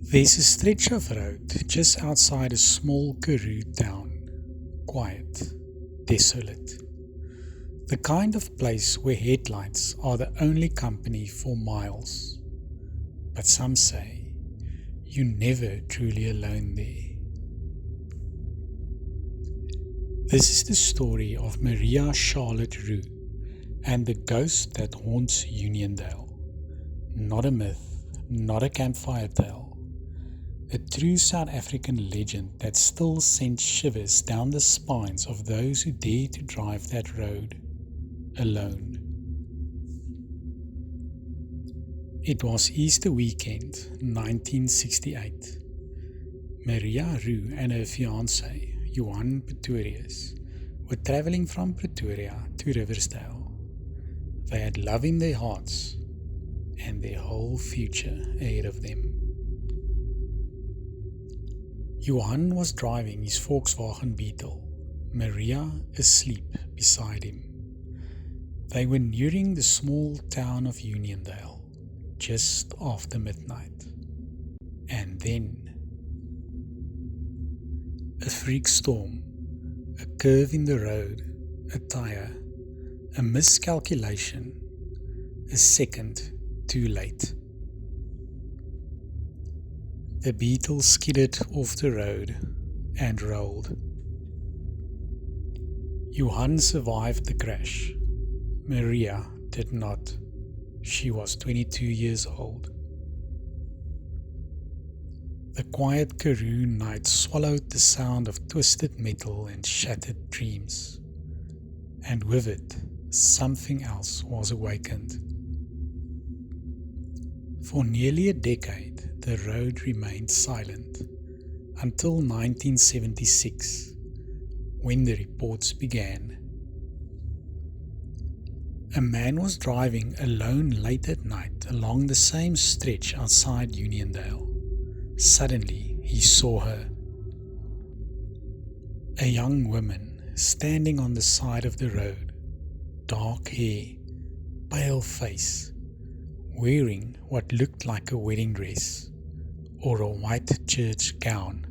There's a stretch of road just outside a small Karoo town, quiet, desolate. The kind of place where headlights are the only company for miles. But some say you're never truly alone there. This is the story of Maria Charlotte Roux and the ghost that haunts Uniondale. Not a myth, not a campfire tale. A true South African legend that still sends shivers down the spines of those who dare to drive that road alone. It was Easter weekend, 1968. Maria Roux and her fiancé, Johan Pretorius, were travelling from Pretoria to Riversdale. They had love in their hearts and their whole future ahead of them. Johan was driving his Volkswagen Beetle, Maria asleep beside him. They were nearing the small town of Uniondale, just after midnight. And then a freak storm, a curve in the road, a tire, a miscalculation, a second too late. The Beetle skidded off the road and rolled. Johan survived the crash. Maria did not. She was 22 years old. The quiet Karoo night swallowed the sound of twisted metal and shattered dreams. And with it, something else was awakened. For nearly a decade, the road remained silent until 1976, when the reports began. A man was driving alone late at night along the same stretch outside Uniondale. Suddenly, he saw her. A young woman standing on the side of the road, dark hair, pale face, wearing what looked like a wedding dress or a white church gown.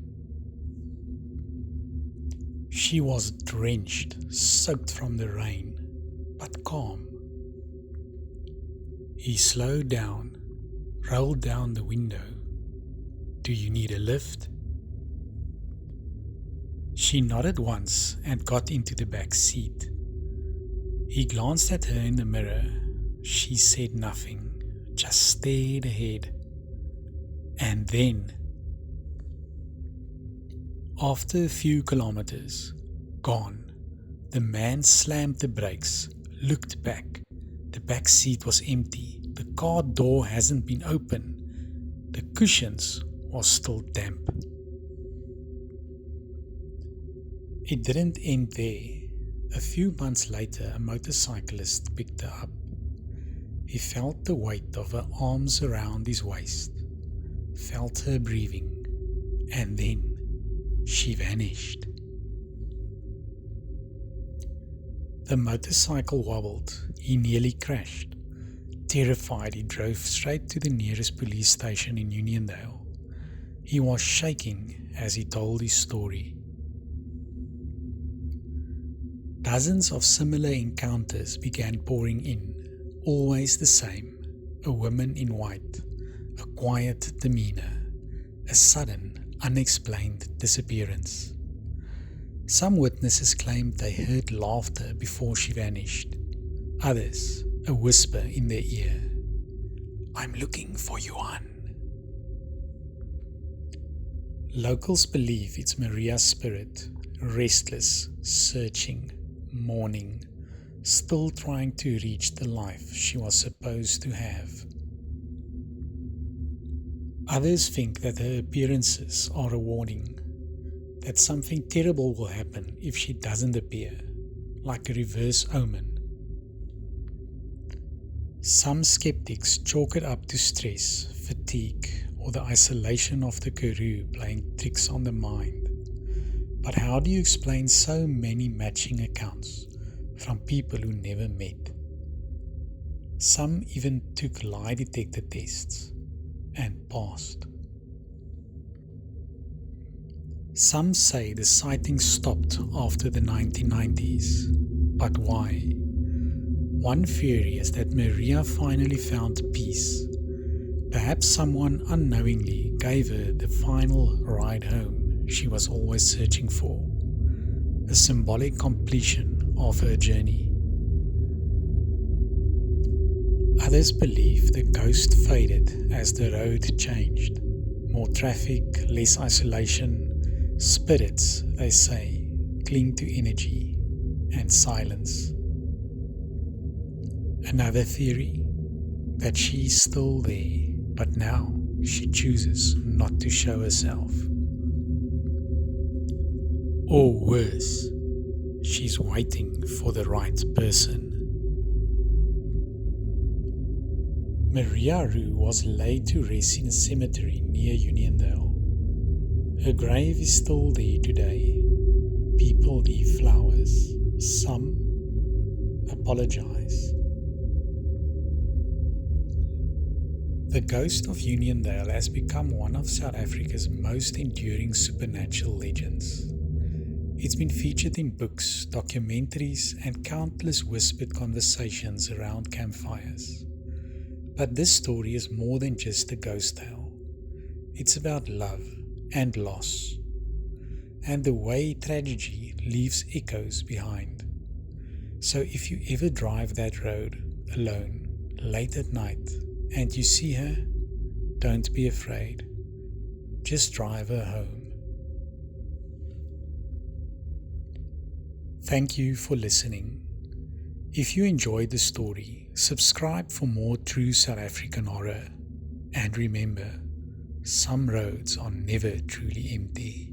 She was drenched, soaked from the rain, but calm. He slowed down, rolled down the window. "Do you need a lift?" She nodded once and got into the back seat. He glanced at her in the mirror. She said nothing, just stared ahead. And then, after a few kilometers, gone, the man slammed the brakes, looked back. The back seat was empty. The car door hasn't been opened. The cushions was still damp. It didn't end there. A few months later, a motorcyclist picked her up. He felt the weight of her arms around his waist, felt her breathing, and then she vanished. The motorcycle wobbled. He nearly crashed. Terrified, he drove straight to the nearest police station in Uniondale. He was shaking as he told his story. Dozens of similar encounters began pouring in, always the same: a woman in white, a quiet demeanor, a sudden, unexplained disappearance. Some witnesses claimed they heard laughter before she vanished. Others, a whisper in their ear: "I'm looking for Johan." Locals believe it's Maria's spirit, restless, searching, mourning, still trying to reach the life she was supposed to have. Others think that her appearances are a warning, that something terrible will happen if she doesn't appear, like a reverse omen. Some skeptics chalk it up to stress, fatigue, or the isolation of the Karoo playing tricks on the mind. But how do you explain so many matching accounts from people who never met? Some even took lie detector tests and passed. Some say the sighting stopped after the 1990s, but why? One theory is that Maria finally found peace. Perhaps someone unknowingly gave her the final ride home she was always searching for, a symbolic completion of her journey. Others believe the ghost faded as the road changed. More traffic, less isolation. Spirits, they say, cling to energy and silence. Another theory, that she's still there, but now she chooses not to show herself. Or worse, she's waiting for the right person. Maria Roux was laid to rest in a cemetery near Uniondale. Her grave is still there today. People leave flowers. Some apologize. The Ghost of Uniondale has become one of South Africa's most enduring supernatural legends. It's been featured in books, documentaries, and countless whispered conversations around campfires. But this story is more than just a ghost tale. It's about love and loss, and the way tragedy leaves echoes behind. So if you ever drive that road alone, late at night, and you see her, don't be afraid. Just drive her home. Thank you for listening. If you enjoyed the story, subscribe for more true South African horror. And remember, some roads are never truly empty.